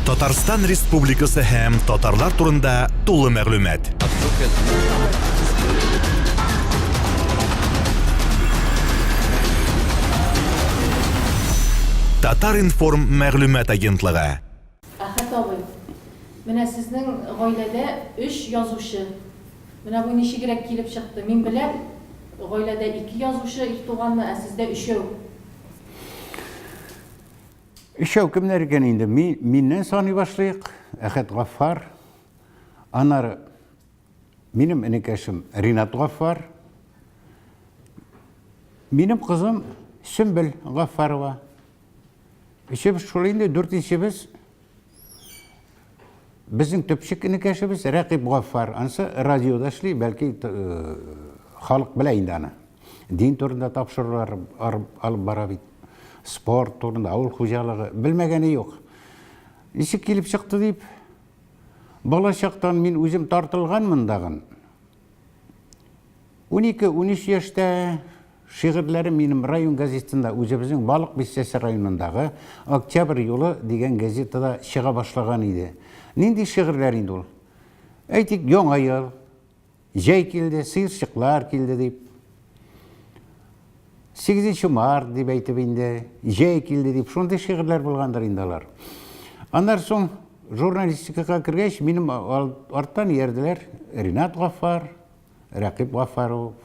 Татарстан Республикасы һәм татарлар турында тулы мәгълүмат. Татар информ мәгълүмат агентлыгы. Әхәт абый, менә сезнең гаиләдә 3 язучы. Менә бу ничегрәк килеп чыкты? Мин беләм, гаиләдә 2 язучы, 2 туганны, ә сездә 3. Үшеу кемнәр икән инде? Миннән саный башлыйк. Әхәт Гафар. Аннары минем энекәшем Ринат Гафар. Минем кызым Сөмбел Гафарова. Үшебез шулай инде, 4-нчебез. Безнең төпчек энекәшебез Рәкыйп Гафар. Ансы радиода эшли, бәлки халык белә инде аны. Дин турында тапшырулар алып бара бит. Спорт турында, авыл хуҗалыгы белмәгәне юк. Ничек килеп чыкты дип, бала чактан мин үзем тартылганмын дагын. 12-13 яшьтә шигырьләрем минем район газетында, үзебезнең Балык Бистәсе районындагы Октябрь юлы дигән газетада чыга башлаган иде. Нинди шигырьләр инде ул? Әйтик, яңа ел, җәй килде, сыерчыклар килде дип. 8 март дип әйтеп инде, җәй килде дип, шундый шигырьләр булгандыр инде алар. Аннан соң журналистикага кергәч, минем арттан иярделәр Ринат Гафар, Рәкыйп Гафаров.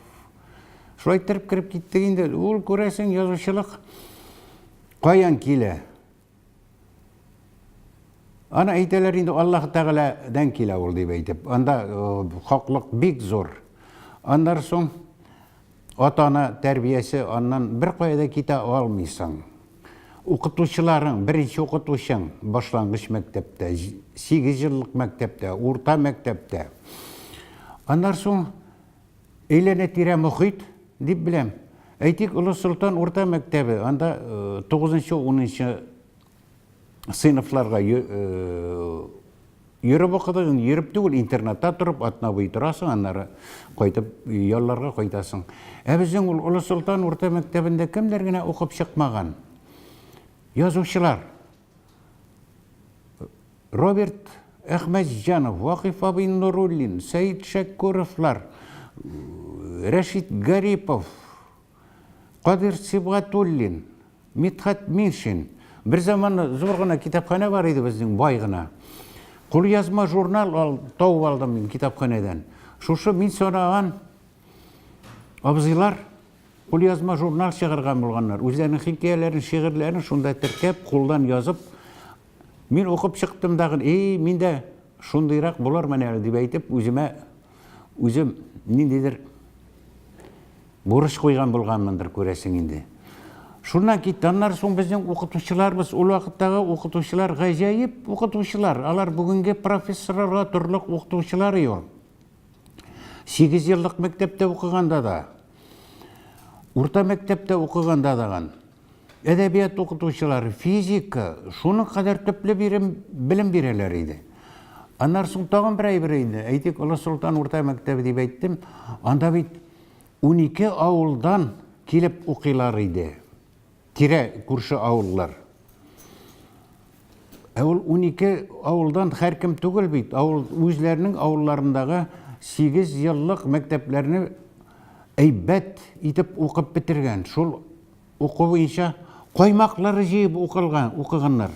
Шулай итеп кирип киттек инде. Ул күрәсең, язучылык каян килә? Аны әйтәләр инде, Аллаһ Тәгаләдән килә ул дип әйтеп. Анда хаклык бик зур. Аннан соң ата-ана тәрбиясе, аннан бер кайда китә алмыйсың. Укытучыларың, беренче укытучың башлангыч мәктәптә, 8 еллык мәктәптә, урта мәктәптә. Аннан соң әйләнә-тирә мөхит дип беләм. Әйтик, Улы Солтан урта мәктәбе, анда 9-10 сыйныфларга йөреп укыдың, йөреп түгел, интернатта торып, атнабый торасың, аннары кайтып ялларга кайтасың. Ә безнең ул Улы Солтан урта мәктәбендә кемнәр генә укып чыкмаган? Язучылар. Роберт Әхмәтҗанов, Вакиф абый Нуруллин, Сәйит Шәккуровлар, Рәшит Гарипов, Кадир Сибгатуллин, Митхат Миншин. Бер заман зур гына китапхана бар иде безнең, бай гына. Кул язма журнал тауып алдым мин китапханадан. Шушы мин санаган абзыйлар кул язма журнал чыгарган булганнар. Үзләренең хикәяләрен, шигырьләрен шунда теркәп, кулдан язып, мин укып чыктым дагы, миндә шундыйрак булар менә дип әйтеп, үзем ниндидер бурыч куйган булганмындыр, күрәсең инде. Шуннан киттаннар соң безнең укытучыларыбыз, ул вакыттагы укытучылар гаҗәеп укытучылар. Алар бүгенге профессорларга төрлек укытучылар юк. 8 еллык мәктәптә укыганда да, урта мәктәптә укыганда да, әдәбият укытучылары, физика, шуның кадәр төпле белем бирәләр иде. Аннан соң тагын бер әйбер инде. Әйтик, Улы Солтан урта мәктәбе дип әйттем. Анда бит 12 авылдан килеп укыйлар иде. Тирә күрше авыллар. Ул 12 авылдан һәркем түгел бит. Авыл үзләренең авылларындагы 8 еллык мәктәпләрне әйбәт итеп укып бетергән. Шул уку буенча каймаклары җыеп укыганнар.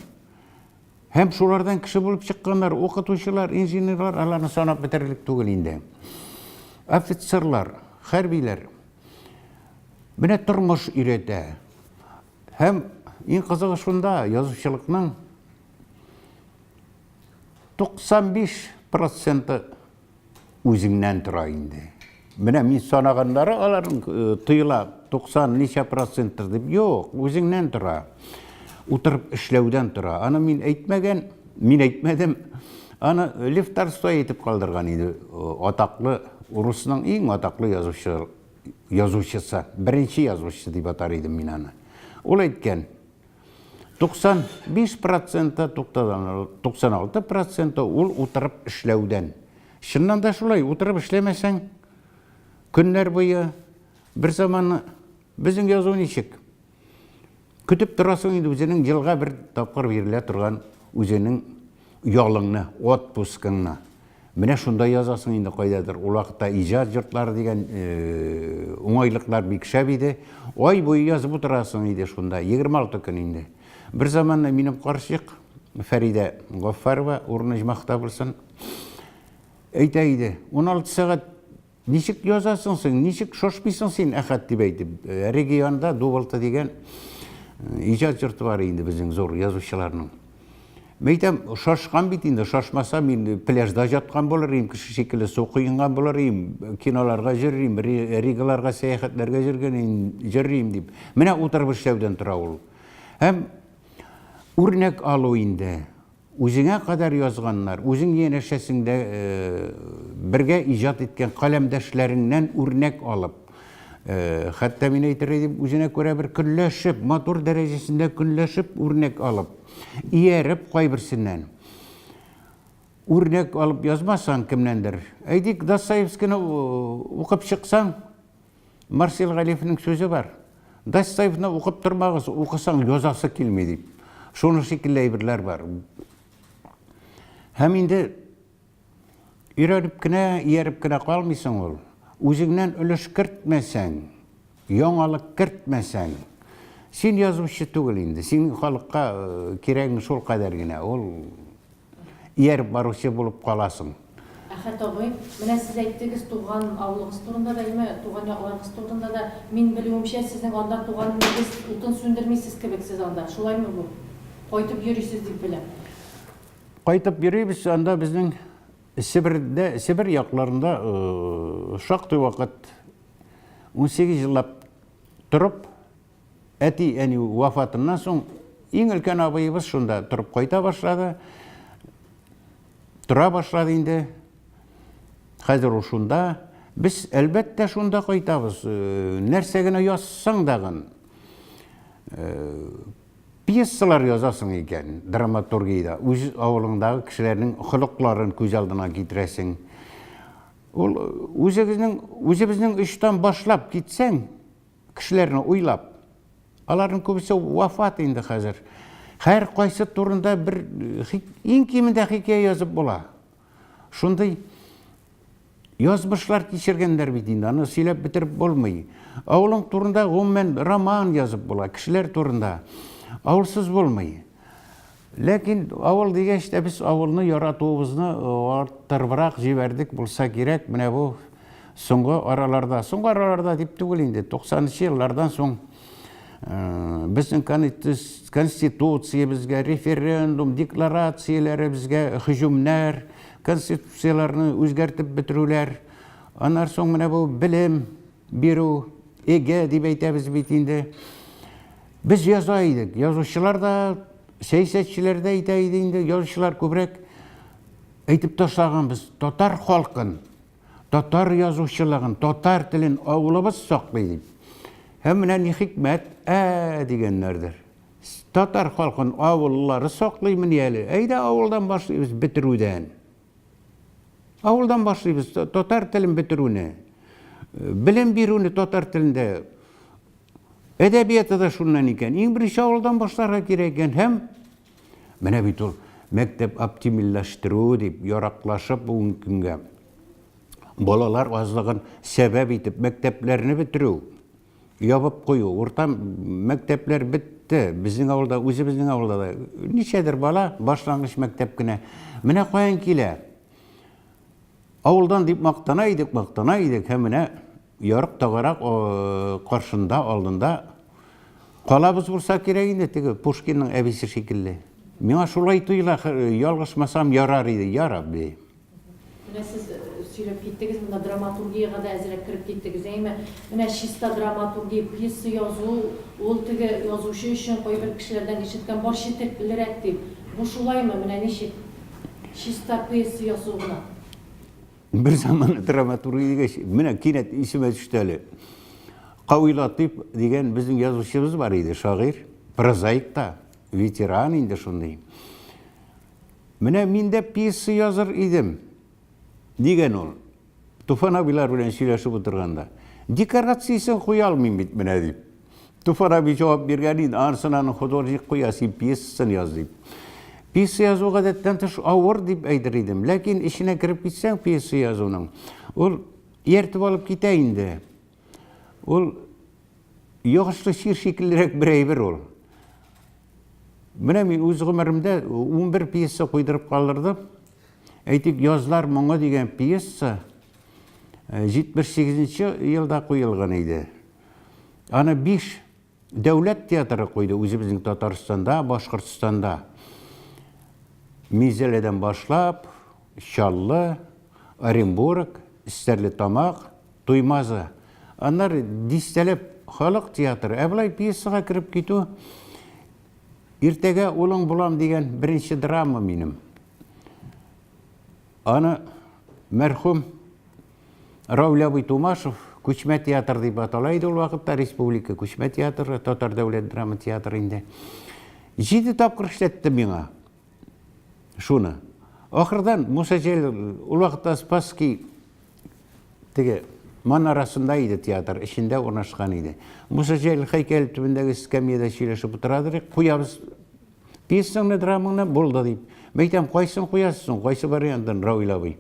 Һәм шулардан кеше булып чыкканнар, укытучылар, инженерлар, аларны санап бетерлек түгел инде. Офицерлар, хәрбиләр. Менә тормыш өйрәтә. Һәм иң кызыгы шунда, язучылыкның 95% үзеңнән тора инде. Менә мин санагандары, аларның тыйла 90 ничә проценттыр дип, юк, үзеңнән тора. Утырып эшләүдән тора. Аны мин әйтмәдем. Аны Лев Толстой әйтеп калдырган иде. Атаклы, урысның иң атаклы язучысы, беренче язучысы дип атар идем мин аны. Ул әйткән, 95%, 96% ул утырып эшләүдән. Чыннан да шулай, утырып эшләмәсәң, көннәр буе бер заман безнең язу ничек? Көтіп тұрасың енді өзінің жылға бір тапқыр беріле тұрған өзінің ұялыңны, отпускыңны. Менә шунда язасың инде кайдадыр. Ул вакытта иҗат йортлары дигән уңайлыклар бик шәп иде. Ай буе язып утырасың иде шунда, 26 көн инде. Бер заманны минем карчык Фәридә Гаффарова, урыныч мактап булсын, әйтә иде, 16 сәгать ничек язасың син, ничек шошмыйсың син әхәт дип әйтеп. Регионда Дубалта дигән иҗат йорты бар инде безнең зур язучыларның. Мәйтәм, шашкан бит инде, шашмаса мин пляжда жаткан булыр идем, кеше шикелле су куйган булыр идем, киноларга йөрим, Ригаларга сәяхәтләргә йөрим дип. Менә утырып эшләүдән тора ул. Һәм үрнәк алу инде. Үзеңә кадәр язганнар, үзең янәшәсеңдә бергә иҗат иткән каләмдәшләреңнән үрнәк алып, хәтта мин әйтер идем, үзенә күрә бер көнләшеп, матур дәрәҗәсендә көнләшеп үрнәк алып, ияреп кайберсеннән. Үрнәк алып язмасаң кемнәндер. Әйтик, Достоевскийны укып чыксаң, Марсел Галиевның сүзе бар. Достоевны укып тормагыз, укысаң язасы килми дип. Шуны шикелле әйберләр бар. Һәм инде өйрәнеп кенә, ияреп кенә калмыйсың ул. Үзеңнән өлеш кертмәсәң, яңалык кертмәсәң, син язучы түгел инде. Син халыкка кирәгең шул кадәр генә. Ул ияреп баручы булып каласың. Әхәт абый, менә сез әйттегез туган авылыгыз турында да, туган якларыгыз турында да, мин белүемчә сезнең анда туганыгыз утын сүндермисез кебек сез анда. Шулаймы бу? Кайтып йөрисез дип беләм. Кайтып йөрибез, анда безнең Сибирдә, Сибир якларында шактый вакыт 18 еллап торып, әти-әни вафатыннан соң иң өлкән абыебыз шунда торып кайта башлады. Тора башлады инде. Хәзер ул шунда. Без әлбәттә шунда кайтабыз. Нәрсә генә язсаң дагын. Пьесалар язасың икән, драматургиядә. Үз авылыңдагы кешеләрнең холыкларын күз алдына китерәсең. Ул үзебезнең эштән башлап китсәң, кешеләрне уйлап, аларның күбесе вафат инде хәзер. Һәр кайсы турында бер иң кимендә хикәя язып була. Шундый язмышлар кичергәннәр бит инде, аны сөйләп битереп булмый. Авылың турында гомумән роман язып була, кешеләр турында. Авылсыз булмый. Ләкин авыл дигәч тә без авылны яратуыбызны арттырыбрак җибәрдек булса кирәк. Менә бу соңгы араларда дип түгел инде, 90-нчы еллардан соң безнең конституция безгә, референдум, декларацияләре безгә, һөҗүмнәр, конституцияларны үзгәртеп бетерүләр. Аннан соң менә бу белем бирү, эге дип әйтәбез бит инде. Biz яза идек, язучылар да, сәясәтчеләр дә әйтә иде инде, язучылар күбрәк әйтеп ташлаган без татар халкын, татар язучылыгын, татар телен авылыбыз саклый дип. Һәм менә ни хикмәт дигәннәрдер. Татар халкын авыллары саклыймы ни әле? Әйдә авылдан башлыйбыз бетерүдән. Авылдан башлыйбыз татар телен бетерүне. Белем бирүне татар телендә. Әдәбияты да шуннан икән. Иң беренче авылдан башларга кирәк икән. Һәм менә бит ул мәктәп оптимальләштерү дип яраклашып бүген көнгә. Балалар азлыгын сәбәп итеп мәктәпләрне бетерү, ябып кую. Урта мәктәпләр бетте. Безнең авылда, үзебезнең авылда да ничәдер бала башлангыч мәктәп кенә. Менә каян килә? Авылдан дип мактана идек. Һәм менә ярык тагырак каршында, алдында калабыз булса кирәк инде, теге Пушкинның әбисе шикелле. Миңа шулай тоела, ялгышмасам ярар иде, ярап ди. Менә сез сөйләп киттегез, монда драматургиягә да әзрәк кереп киттегез. Менә чиста драматургия, пьеса язу, ул теге язучы өчен кайбер кешеләрдән ишеткән бар читеклерәк дип. Бу шулаймы? Менә ничек? Чиста пьеса язу гына. Bir zaman dramaturgiya менә кинәт исемә төште әле. Кавый Латыйп дигән безнең язучыбыз бар иде, шагыйрь, прозаик та, ветеран инде шундый. Менә мин дә пьеса языр идем дигән ул. Туфан абыйлар белән сөйләшеп утырганда. Декорациясын куя алмыйм бит менә дип. Туфан абый җавап биргән иде, анысынан художник куясы пьесасын яз дип. Piyesa yazу гадәттән тыш авыр дип әйтер идем. Ләкин эченә кирип китсәң пьеса язуның, ул ертеп алып китә инде. Ул йогышлы шир шикеллерәк бер әйбер ул. Менә мин үз гомеремдә 11 пьеса куйдырып калдырдым. Әйтик, Язлар моңы дигән пьеса 78-нче елда куелган иде. Аны 5 дәүләт театры куйды үзебезнең Татарстанда, Башкортстанда. Мизеледән башлап, Чаллы, Оренбург, Стәрлетамак, Туймазы. Аннар дистәләп халык театры. Әблай пьесага кирип китү, иртәгә улың булам дигән беренче драма минем. Аны мәрхүм Рауль Тумашев Күчмә театр дип аталайды ул вакытта, республика Күчмә театры, Татар дәүләт драма театры инде. 7 тапкыр эшләтте миңа. Шуны. Ахырдан Муса Җәлил ул вакытта Спасский теге манарасында иде театр, эчендә урнашкан иде. Муса Җәлил һәйкәл төбендәге скамьяда сөйләшеп утырадыр, куябыз пьесаңны, драмаңны булды дип. Мәйтәм, кайсын куясың, кайсы вариантын, Рауль абый?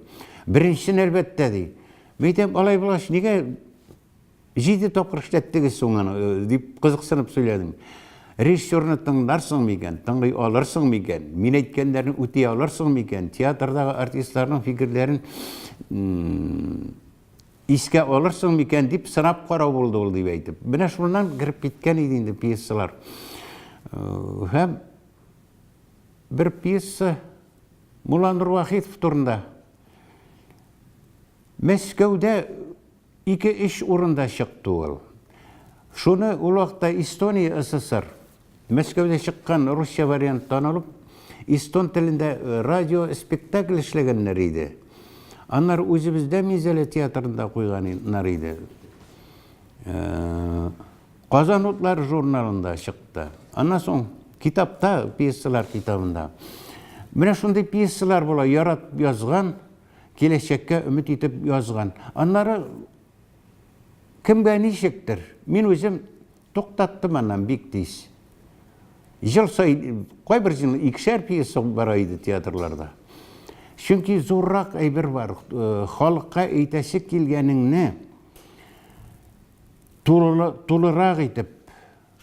Беренчесен әлбәттә ди. Мәйтәм, алай булаш, нигә 7 тапкыр эшләттегез соңын дип кызыксынып сөйләдем. Режиссерны тыңдарсың микән, тыңлый алырсың микән, мин әйткәннәрне үти алырсың микән, театрдагы артистларның фикерләрен искә алырсың микән дип сынап карау булды ул дип әйтеп. Менә шуннан кирип киткән иде инде пьесалар. Һәм bir piyesa Mulla Nur Vahidov turunda. Мәскәүдә 2-3 урында чыкты ул. Шуны ул вакытта Эстония СССР Мәскәүдә чыккан русча вариант танылып, эстон телендә радио спектакль эшләгәннәр иде. Аннар үзебездә Мизеле театрында куйганнар иде. Казан утлары журналында чыкты. Аннан соң китапта, пьесалар китабында. Менә шундый пьесалар була, яратып язган, киләчәккә өмет итеп язган. Аннары кемгә ничектер? Мин үзем туктаттым аннан бик тиз. Жыл сайын, кайбер җил 2 пьеса бара иде театрларда. Чөнки зуррак әйбер бар, халыкка әйтәсе килгәнеңне тулырак итеп,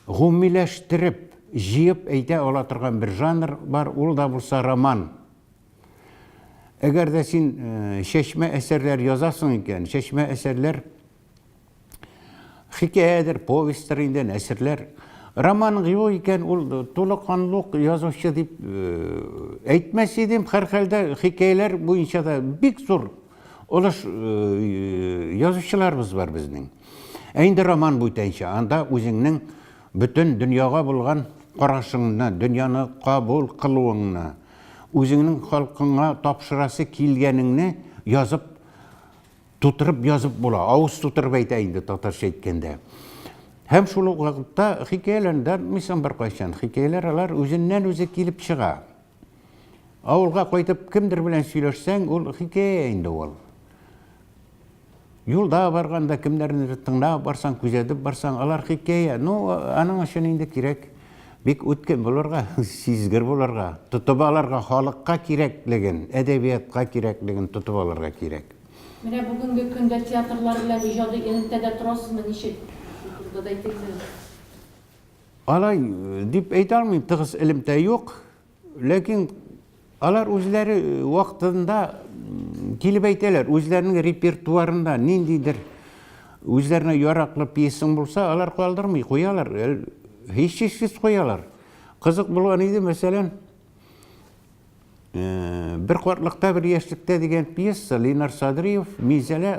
гомумиләштереп, җыеп әйтә ала торган бер жанр бар, ул да булса роман. Әгәр дә син шәшмә әсәрләр язасың икән, шәшмә әсәрләр хикәядер, повестьтер инде, әсәрләр. Роман юк икән, ул тулыканлык язучы дип әйтмәс идем, һәр хәлдә хикәяләр буенча да бик зур олыш язучыларыбыз бар безнең. Инде роман буенча, анда үзеңнең бөтен дөньяга булган карашыңны, дөньяны кабул кылуыңны, үзеңнең халкыңа тапшырасы килгәнеңне язып, тутырып язып була. Авыз тутырып әйтә инде татарча әйткәндә. Һәм шул вакытта хикәяләрдә мисам бар кайчан. Хикәяләр алар үзеннән үзе килеп чыга. Авылга кайтып кемдер белән сөйләшсәң, ул хикәя инде ул. Юлда барганда кемнәрне тыңлап барсаң, күзәтеп барсаң, алар хикәя. Аның өчен инде кирәк бик үткән булырга, сизгер булырга, тотып алырга, халыкка кирәклеген, әдәбиятка кирәклеген тотып алырга кирәк. Менә бүгенге көндә театрлар белән иҗади элемтәдә торасызмы, ничек? Турында әйтегез. Алай дип әйтә алмыйм, тыгыз элемтә юк, ләкин алар үзләре вакытында килеп әйтәләр, үзләренең репертуарында ниндидер үзләренә яраклы пьесаң булса, алар калдырмый, куялар, һичшиксез куялар. Кызык булган иде, мәсәлән, бер картлыкта, бер яшьлектә дигән пьеса Ленар Садриев Мизеле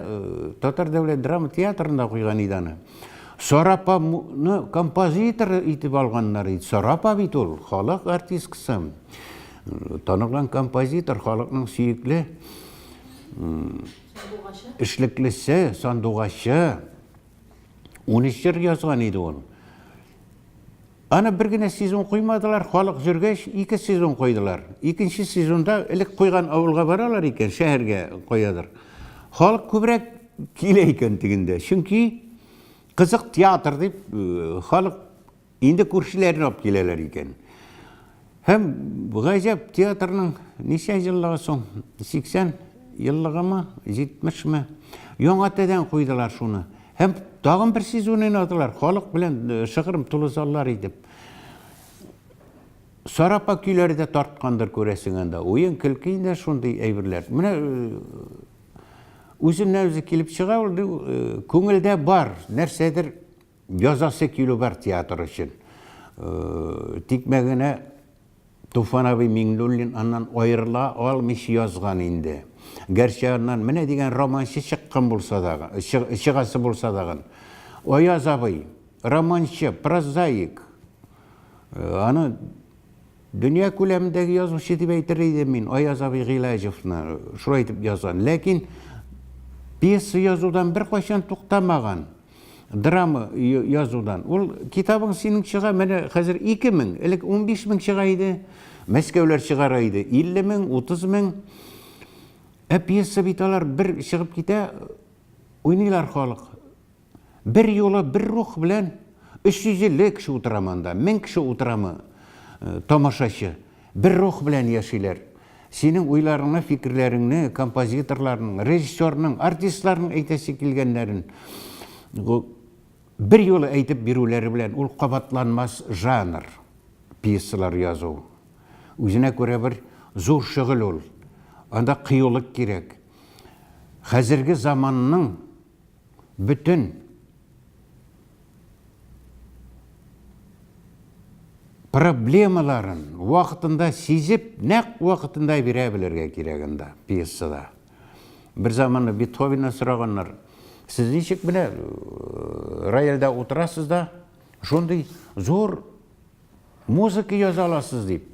Татар дәүләт драма театрында куйган иде аны. Сарапаны композитор итеп алганнар иде. Сарапа бит ул, халык артисткасы. Танылган композитор, халыкның сөекле эшлеклесе, сандугачы. 13 ел язган иде ул. Аны бер генә сезон куймадылар, халык жүргәч 2 сезон куйдылар. Икенче сезонда элек куйган авылга баралар икән, шәһәргә куядыр. Халык күбрәк килә икән тигендә. Чөнки кызык театр дип халык инде күршеләрен алып киләләр икән. Hem ғажап театрның неше жылығы соң? 80 yıllığı mı? 70 mi? Yoğatadan koydular şunu. Hem dağın bir сезонын adılar. Халық bilen шығырым Тулузалар edip. Sarapa küyleri de tartkandır köresin anda. Oyun kılkıyında şunday eyvirler. Mine uzun nevzi kilip çığa oldu. Köngülde var. Nersedir yazası kilo var tiyatr için. Tikmegine Tufan abi Minlullin andan ayrıla almış yazgan indi. Gerçi andan mine degen romanşı çıqqan bolsa da, çıgası bolsa da. Oyaz abi, romanşı, prozaik. Anı dünya külemindeki yazmışı dip aytırıydı min. Oyaz abi Gilajev'na şuraya aytıp yazgan. Lakin piyesi yazıdan bir kaçan tuktamagan. Drama yazıdan. Ol kitabın senin çığa mene hazır 2000, elek 15.000 çıgaydı. Meskevler çıgaraydı. 50.000, 30.000. Piyesi bitalar bir çıkıp gite oynaylar xalq. Bir yola bir ruh bilen 350 kişi oturamanda, 1000 kişi oturamı tamaşaşı. Bir ruh bilen yaşaylar. Senin oylarını, fikirlerini, kompozitorlarının, rejissörünün, artistlerin eytesi kilgenlerin bir yolu eytip birüleri bilen ol qabatlanmaz janr piyesalar yazı. Özüne göre bir zor şığıl ol. Anda kıyılık gerek. Hazırki zamanının bütün problemaların vaxtında sizip, ne vaxtında birebilirge gerekinde piyasada. Bir zamanı Beethoven'e sırağınlar. Siz nişik bile rayelde oturasız da, şunday zor muzika yaza alasız deyip.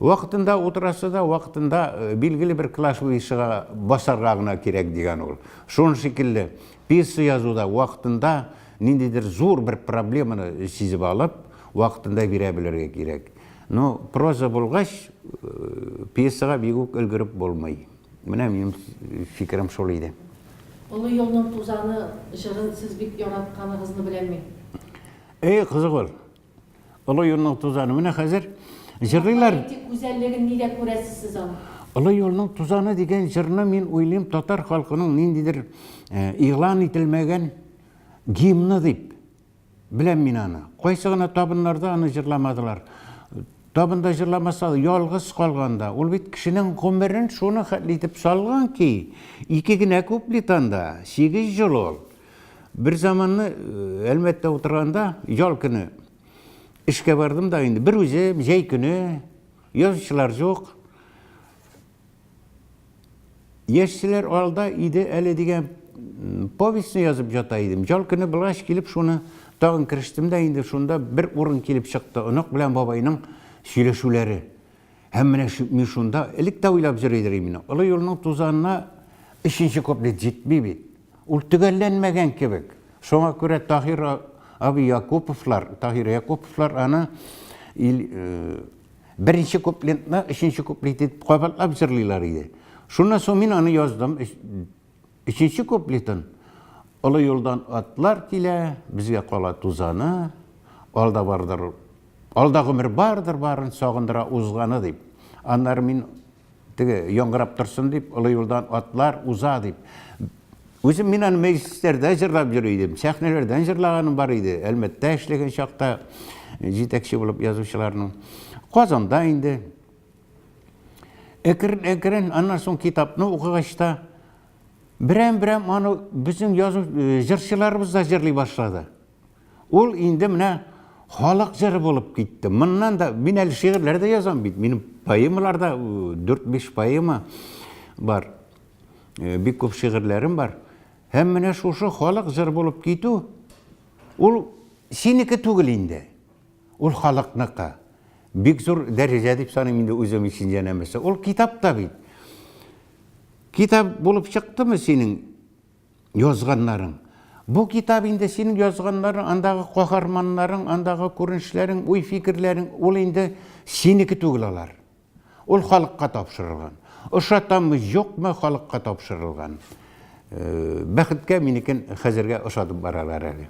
Vaxtında oturasız da, vaxtında bilgili bir klaslı işığa basarrağına gerek degen ol. Şun şekilde piyasa yazıda vaxtında nindedir zor bir problemini sizip alıp, vaxtında birebilirge gerek. No, proza bolgaç, piyasaga biguk ülgürüp bolmay. Mine benim fikrim şoluydu. Ulu yolun tuzanı, jırın siz bit yaratkanınızını bilemeyim. Kızık ol. Ulu yolun tuzanı. Mine hazır jırlılar. Politik güzelliğin nide köresiz siz onu? Ulu yolun tuzanı degen jırını men oylayım Tatar halkının nindidir ilan etilmegen gimni deyip. Bilem men anı. Koysağına tabınlarda anı jırlamadılar. Tabında jırlamasa yalğız kalganda. Ol bit kişinin komerin şunu hatletip salgan ki 2 güne kuplitanda 8 yıl ol. Bir zamanı elbette oturanda yol günü işe vardım da indi. Bir özüm jey günü yazıcılar yok. Yaşçılar alda idi ele degen povestini yazıp jataydım. Yol günü bulaş gelip şunu tağın kiriştim da indi. Şunda bir urun kelip çıktı. Onuk bilen babayının söyleşüleri. Hemmine şunda elik de oylap jireydireyim mine. Ulu yolunun tuzağına 3. kuplet jitmi bit. Ul tügellenmegen kebek. Şoňa göre Tahir abi Tahir Yakupovlar ana 1. kupletna 3. kupleti qabatlap jirlilar idi. Şundan soň men anı yazdım. 3. kupletin. Ulu yoldan atlar kile bizge qala tuzağına. Alda bardır. Alda ömür bardır barın sağındıra uzganı deyip. Anlar men yoңgırap tursun deyip, ulu yoldan atlar uza deyip. Özüm men anı meclislerde jırlap jüreydim. Sahnelerden jırlaganym bar idi. Elbette işlegen şakta jetekçi bolup yazıwçylaryň. Qazanda indi. Ekren andan soň kitapny okugaçta birem anı bizim jırçylarymyz da jırly başlady. Ol indi mine halak jırı bolup gitdi. Mundan da men el şiirlerde yazam bit. Menim poemalarda 4-5 poema var. Bir köp şiirlerim var. Hemmine şuşu halak jırı bolup gitdi. Ol seniki tugul indi. Ol halaknıka. Bik zor derece dip sanım indi özüm için jenemese. Ol kitap da bit. Kitap bolup çıktı mı senin yazganların? Bu kitap indi senin yazganların, andağı kahramanların, andağı görünüşlerin, uy fikirlerin, ol indi seniki tugulalar. Ol halkka tapşırılgan. Uşatamız yok mu halkka tapşırılgan? Baxitke menikin hazırga uşatıp baralar ali.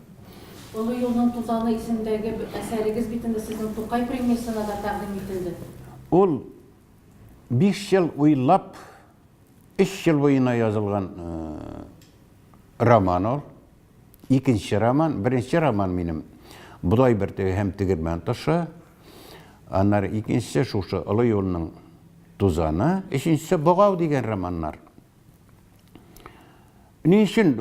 Ulu yolun tuzanı isimdeki eseriniz bitinde sizin Tokay Premiersi'ne da takdim edildi. Ол 5 жыл ойлап, 3 жыл бойына жазылған роман ол. Екінші роман, бірінші роман менің Бұдай біртегі һәм тігірмен тұшы. Анар екіншісі шушы ұлы yolының тузаны, үшіншісі Бұғау деген романдар. Не үшін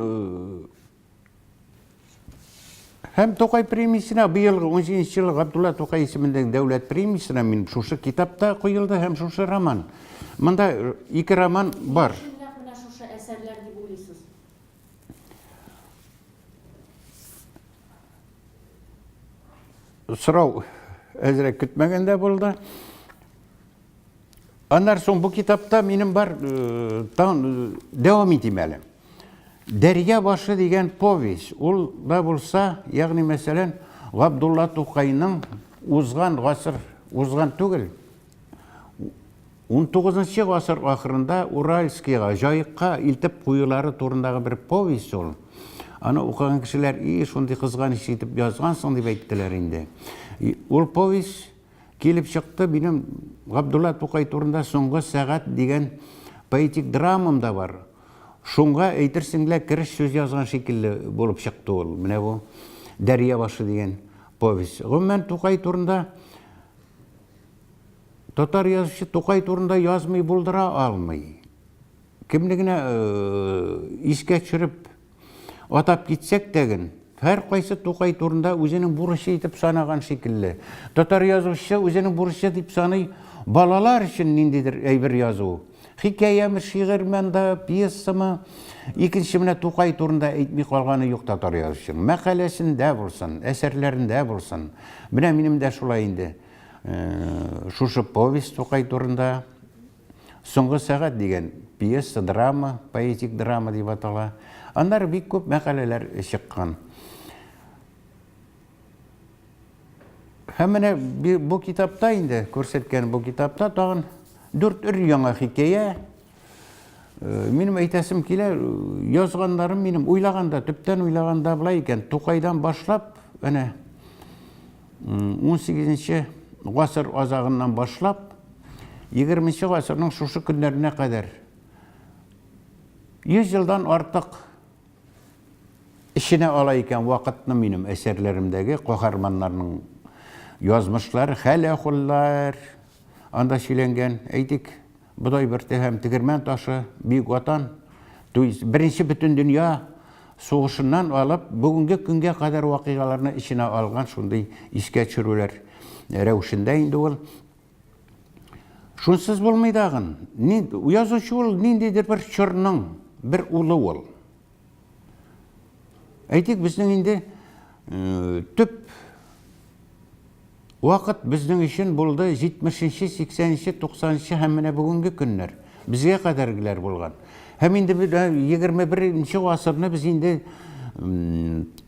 һәм Тоқай премиясына биылғы 18 жылы Ғабдулла Тоқай есіміндегі дәулет премиясына мен шушы китапта қойылды һәм шушы роман. Мында 2 роман бар. Мына шушы әсәрләр дип уйлыйсыз? Сұрау әзірек күтмәгенде болды. Анар соң бұл китапта менің бар дәвам етемелі. Дәрия башы деген повесть. Ол да болса, яғни мәселен, Ғабдулла Тоқайның узған ғасыр, узған түгіл. 19 ғасыр ақырында Уральскийға, жайыққа илтіп қойылары турындағы бір повесть ол. Аны оқыған кішілер, шондай қызған іш етіп жазғансың деп айттылар енді. Ол повесть келіп шықты, менің Ғабдулла Тоқай турында соңғы сағат деген поэтик драмам да бар. Шонға әйтерсіңлі кіріш сөз жазған шекілі болып шықты ол. Міне бұл Дәрия башы деген повесть. Ғұммен Тоқай турында, татар yazışı Тоқай турында yazмай болдыра алмай. Кімдігіне еске түсіріп атап кетсек деген, әр қайсы Тоқай турында өзінің бұрышы етіп санаған шекілі. Татар yazışı өзінің бұрышы деп санай балалар үшін нендедір әйбір yazу. Хикаямы, шиғырманда, пьесамы, екінші міне Тоқай турында әйтмей қалғаны жоқ татар yazışı. Мәқалесінде болсын, әсерлерінде болсын. Міне менің де шулай енді. Шушы повесть Тоқай турында соңғы сағат деген пьеса, драма, поэтик драма деп атала. Андар бик көп мәқалелер шыққан. Һәм менә бұл китапта енді көрсеткен бұл китапта тағын 4 яңа хикая. Менің әйтәсім келе, yazғандарым менің ойлағанда, түптен ойлағанда бұлай екен. Тоқайдан башлап, 18 ғасыр азағынан башлап, 20 ғасырның шушы күндеріне қадар 100 жылдан артық ішіне ала екен вақытны менің әсерлерімдегі қоқарманларының язмышлары, хәл-әқұллар, анда шеленген, әйтік, бұдай бірте һәм тігірмен ташы, бейік ватан, бірінші бүтін дүния соғышынан алып, бүгінгі күнге қадар вақиғаларына ішіне алған шындай еске түсірулер рәушінде енді ол. Шынсыз болмайдағын, yazушы ол нендедір бір шырның, бір ұлы ол. Әйтек біздің енді түп уақыт біздің үшін болды 70-ші, 80-ші, 90-ші әміне бүгінгі күннер. Бізге қадаргілер болған. Әм енді 21-ші ғасырны біз енді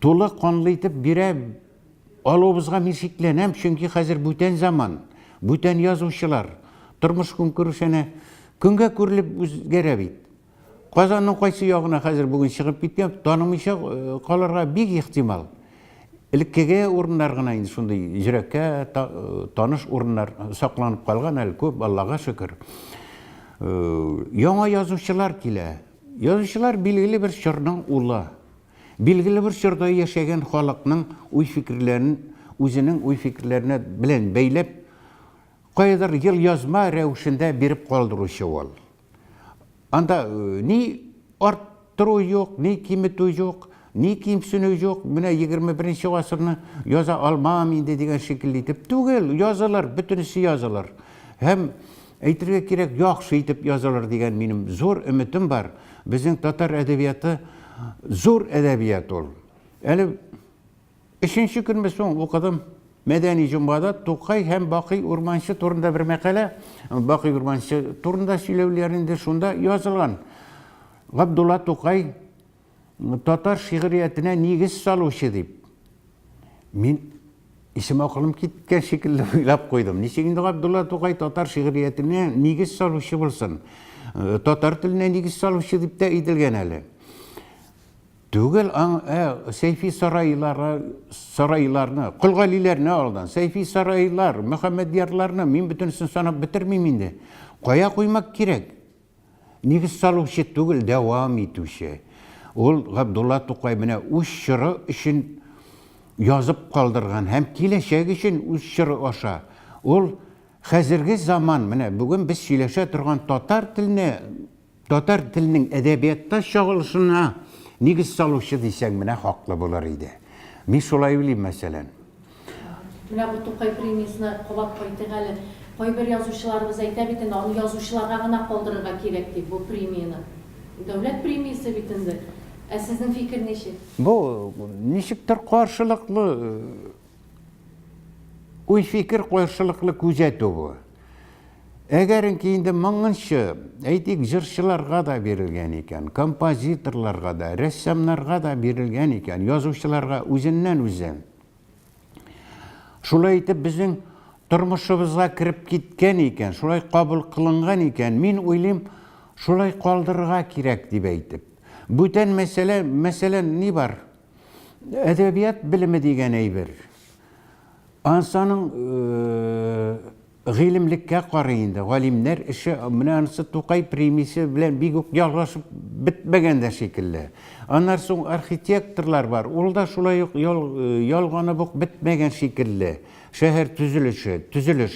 толы қонлайтып бере алуымызға мен шекленем, чүнки қазір бүтен заман, бүтен yazушылар, тұрмыш күн көрішіне күнге көріліп өзгеребейді. Қазанның қайсы яғына қазір бүгін шығып кеткен, танымыша қаларға бек ихтимал. Іліккеге орындар ғана енді сондай жүрекке таныш орындар сақланып қалған әлі көп, Аллаға шүкір. Яңа yazушылар келе. Yazушылар белгілі бір шырның ұлы. Белгілі бір шырда яшеген халықның ой-фикірлерін, өзінің ой-фикірлеріне білен бәйлеп, қайдар ел язма рәушінде беріп қалдырушы ол. Анда не арттыру жоқ, не кеміту жоқ, не кемсіну жоқ. Міне 21-ші ғасырны яза алмам енді деген шекілді етіп. Түгел, язалар, бүтінісі язалар. Әм әйтірге керек, яқшы етіп язалар деген менің зор үмітім бар. Біздің татар әдебиеті зор әдебиет ол. Әлі 3-ші күн соң оқыдым. Мәдәни жұмбада Тоқай һәм Бақи Урманшы турында бір мәқалә, Бақи Урманшы турында сөйлеулерінде шунда язылған. Ғабдулла Тоқай татар шиғриятына негіз салушы деп. Мен исім ақылым кеткен шекілді ойлап қойдым. Нешегінде Ғабдулла Тоқай татар шиғриятына негіз салушы болсын. Татар тіліне негіз салушы деп те етілген әлі. Түгел Сейфи сарайларны, Құлғалилеріне алдан, Сейфи сарайлар, Мұхаммедиярларны мен бүтінсін санап бітірмеймін енді. Қоя қоймақ керек. Негіз салушы түгел, дәуам етуші. Ол Ғабдулла Тоқай міне үш жыры үшін yazып қалдырған, һәм келешек үшін үш жыры аша. Ол қазіргі заман, міне бүгін біз сөйлеше тұрған татар тілінің әдебиетта шағылышына негіз салушы десең, міне хақлы болар еді. Мен солай білеймін, мәселен. Міне бұл Тоқай премиясына қобат қойдық әлі. Қойбір язушыларымыз айта бетін, оны язушыларға ғана қолдырға керек деп бұл премияны. Дәулет премиясы бітінді. Сіздің фикір неше? Бұл нешіктір қаршылықлы, ой фикір қаршылықлы көзету бұл. Әгерін кейінді маңыншы, әйтек жыршыларға да берілген екен, композиторларға да, рәссамларға да берілген екен, язушыларға өзіннен өзен. Шулай етіп біздің тұрмышыбызға кіріп кеткен екен, шулай қабыл қылынған екен, мен ойлайым, шулай қалдырға керек деп айтып. Бүтін мәселен не бар? Әдебиет білімі деген әйбір. Ансаның ғилімлікке қарайынды, ғалимнер іші, мұны анысы Тоқай премиясы білен бигік ялғашып бітмегенде шекілі. Анар соң архитекторлар бар, ол да шулай ялғаны бұқ бітмеген шекілі. Шәһәр түзіліш.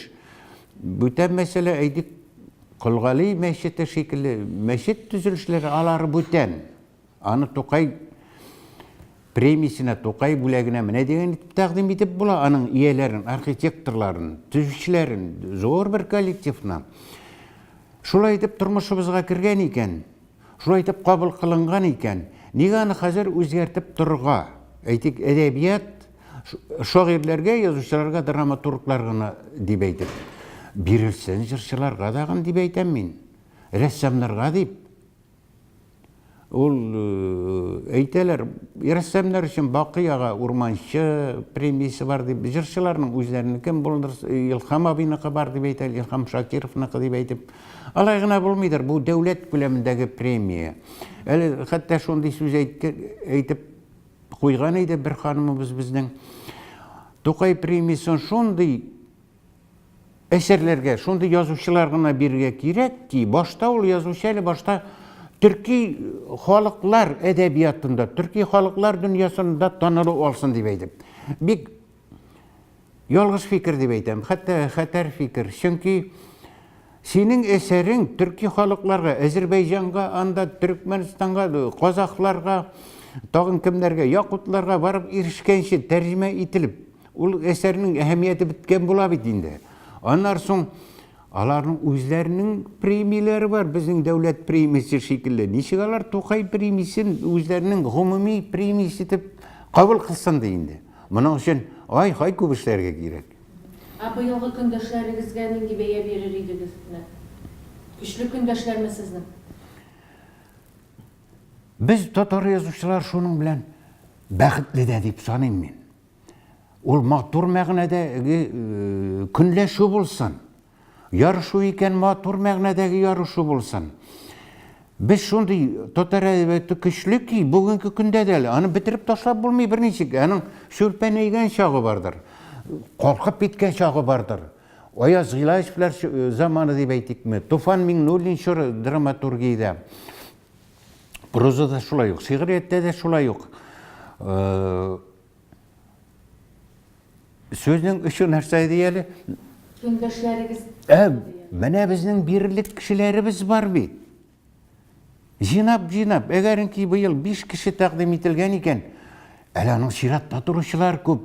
Бүтін мәселе әйдік Құлғали мәшеті шекілі, мәшет түзілішлері алары бүтін. Аны Тоқай премиясына, Тоқай бүлегіне міне деген тәқдим етіп бұла, аның иелерін, архитекторларын, түзушілерін, зор бір коллективна. Шулай етіп тұрмышыбызға кірген екен, шулай етіп қабыл қылынған екен, неге аны қазір өзгертіп тұрға? Әйтек әдебиет шоғирлерге, язушыларға, драматургларға деп айтып. Берілсен жыршыларға дағын деп айтам мен, рәссамларға деп. Ол әйтелер, рәссамлар үшін Бақияға Урманшы премиясы бар деп, жыршыларының өздерінің кім болдыр, Илхам абинықы бар деп айтел, Илхам Шакировнықы деп айтып. Алайғына болмайдыр, бұл дәулет көлеміндегі премия. Әлі қатта шондай сөз айтып қойған еді бір ханымыз біздің. Тоқай премиясын шондай әсерлерге, шондай язушыларына берге керек ки, башта ол язушы әлі башта түрки халықлар әдебиятында, түрки халықлар дүниясында танылу алсын деп айтып. Бик ялғыз фикір деп айтам, хәтәр фикір. Чөнки сенің әсерің түрки халықларға, Әзербайжанға, анда Түркменстанға, Қазақтарға, тағын кімдерге, Яқутларға барып ерішкенше тәржіме етіліп, ол әсерінің әһәмияті біткен бола бетінде. Анар соң алардың өзлерінің премиялары бар, біздің дәулет премиясы шекілі. Нешік алар Тоқай премиясын өзлерінің ғұмыми премиясы етіп қабыл қылсын дейінді. Мұның үшін ай көбішлерге керек. Бұйылғы күндешлеріңізге ненге бәйе берер едіңіз? Күшлі күндешлер ме сіздің? Біз татар язушылар шоның білән бәқітлі де деп санайым мен. Ол матур мәғінәдегі күнләші болсын. Ярышу екен матур мәғінәдегі ярышу болсын. Біз шондай татар әдебиеті күшлі ки, бүгінгі күнде дәл, аны бітіріп ташлап болмай бірнешік, әнің шөлпәнейген шағы бардыр, қорқып беткен шағы бардыр. Ояз Ғилаевлар заманы деп айтық ме, Туфан Миңнуллин шұры драматургияда. Прозада шулай жоқ, сиғаретте де шулай жоқ. Сөзінің үші нәрсайды әлі? Күндешлеріңіз? Мәне біздің бірлік кішілеріміз бар бейт. Жинап, әгерін кей бұйыл 5 кіші тақдим етілген екен, әлінің сиратта тұрушылар көп.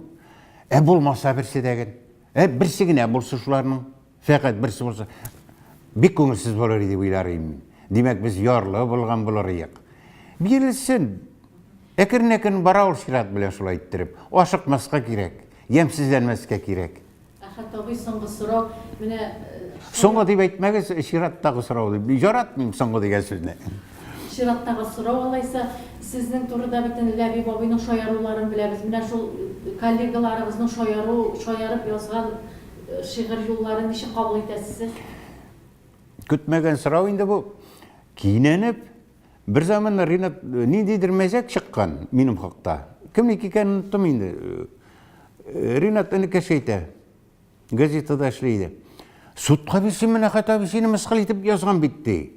Болмаса бірсі деген. Бірсігін болсы шуларының, фәқат бірсі болса. Бек көңілсіз болар еді бұйларым. Демек біз ярлы болған болар еq. Берілсін, әкірін барауыл сират білен шулай еттіріп, ашықмасқа керек, емсізденмеске керек. Табый соңғы сұрау, міне... Соңғы деп айтмәгіз, шираттағы сұрау деп. Жаратмайым соңғы деген сөзіне. Шираттағы сұрау алайса, сіздің тұрыда бітін Ләбиб абайның шояруларын білеміз. Міне шул коллегаларыңыздың шоярып язған шиғыр юлларын неше қабыл етесіз? Күтмеген сұрау енді бұл. Кейіненіп, Bir zaman Ринат ниндейдир мәзәк чыккан минем хакта. Кемники икәнен оныттым инде. Ринат инекәш әйтә. Газетада эшләйде. Судка бирсен менә хата сине мыскыл итеп язган бит ди.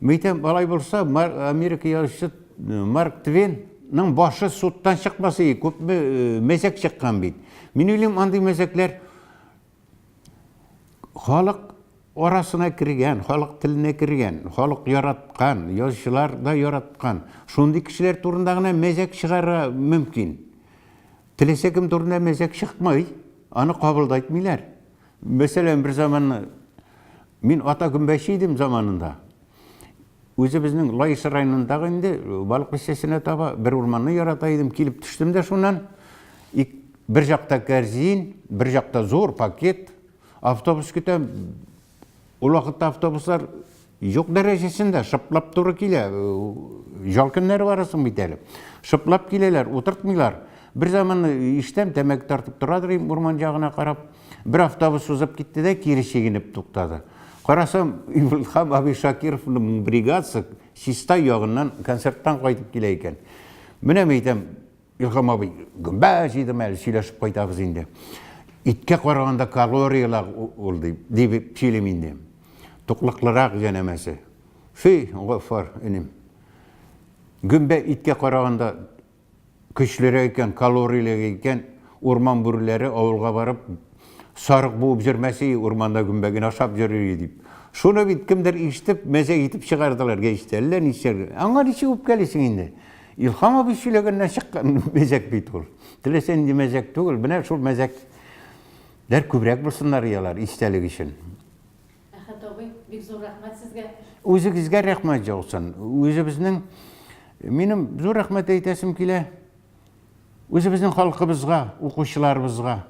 Мәйтәм, алай булса, Америка язучысы Марк Твенның башы судтан чыкмасы, күп мәзәк чыккан бит. Мин уйлыйм, андый мәзәкләр халык арасына кергән, халык теленә кергән, халык яраткан, язучылар да яраткан. Шундый кешеләр турында гына мәзәк чыгарга мөмкин. Теләсә кем турында мәзәк чыкмый, аны кабылдайтмыйлар. Мәсәлән, bir zaman мин ата гүмбәче идем заманында. Үзебезнең Лайыш районындагы инде балык бистәсенә таба бер урманны ярата идем, килеп төштем дә шуннан. Бер жакта кәрзин, бер жакта зур пакет, автобус көтәм. Ул вакытта автобуслар юк дәрәҗәсендә шыплап туры килә. Жалкыннары барасын бит әле. Шыплап киләләр, утыртмыйлар. Bir zaman иштәм тәмәк тартып торадыр урман ягына карап. Bir автобус узып китте дә кире чигенеп туктады. Карасам, Илхам Аби Шакировның бригадасы Систай ягыннан концерттан кайтып килә икән. Менә әйтәм, Илхам Аби, гөмбәч идем әле, сөйләшеп кайтабыз инде. Иткә караганда калориялар ул дип сөйләм инде. Туклыклырак җанәмәсе. Фи, гафар инем. Гөмбә иткә караганда көчлерәк икән, калориялы икән, урман бүреләре авылга барып сарык буып җөрмәсе, урманда гөмбәген ашап йөрер дип. Шуны бит кемдер ишетеп, мәзәк итеп чыгардылар гәҗиттәләр ничә. Аңа ничә үпкәлисең инде. Илхам Аби сөйләгәннән чыккан мәзәк бит ул. Теләсә инде мәзәк түгел, менә шул мәзәкләр күбрәк булсыннар ялар истәлек өчен. Әхәт абый, бик зур рәхмәт сезгә. Үзегезгә рәхмәт җаусın. Үзебезнең минем зур рәхмәт әйтәсем килә. Үзебезнең халкыбызга, укучыларыбызга.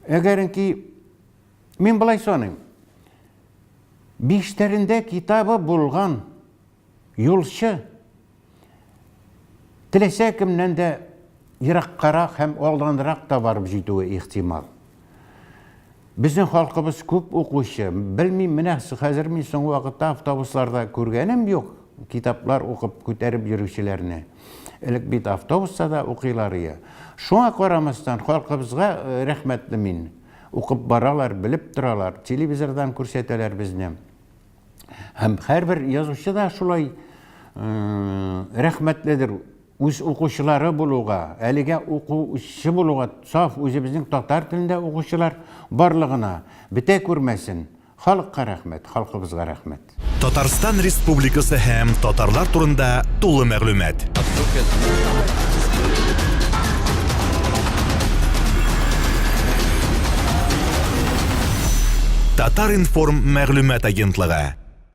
Әгәренки мин былай саныйм. Биштәрендә китабы булган юлчы теләсә кемнән дә ераккарак һәм алданрак та барып җитүе ихтимал. Безнең халкыбыз күп укучы. Белмим, менә хәзер мин соңгы вакытта автобусларда күргәнем юк. Китаплар укып күтәреп йөрүчеләрне. Элек бит автобуста да укыйлар иде. Шуңа карамастан халкыбызга рәхмәтле мин. Укып баралар, белеп торалар, телевизордан күрсәтәләр безне. Һәм һәрбер язучы да шулай рәхмәтледер үз укучылары булуга, әлегә укучы булуга, саф үзебезнең татар телендә укучылар барлыгына бетә күрмәсен. Халыкка рәхмәт, халкыбызга рәхмәт. Татарстан Республикасы һәм татарлар турында тулы мәгълүмат. Татар информ мәгълүмат агентлыгы.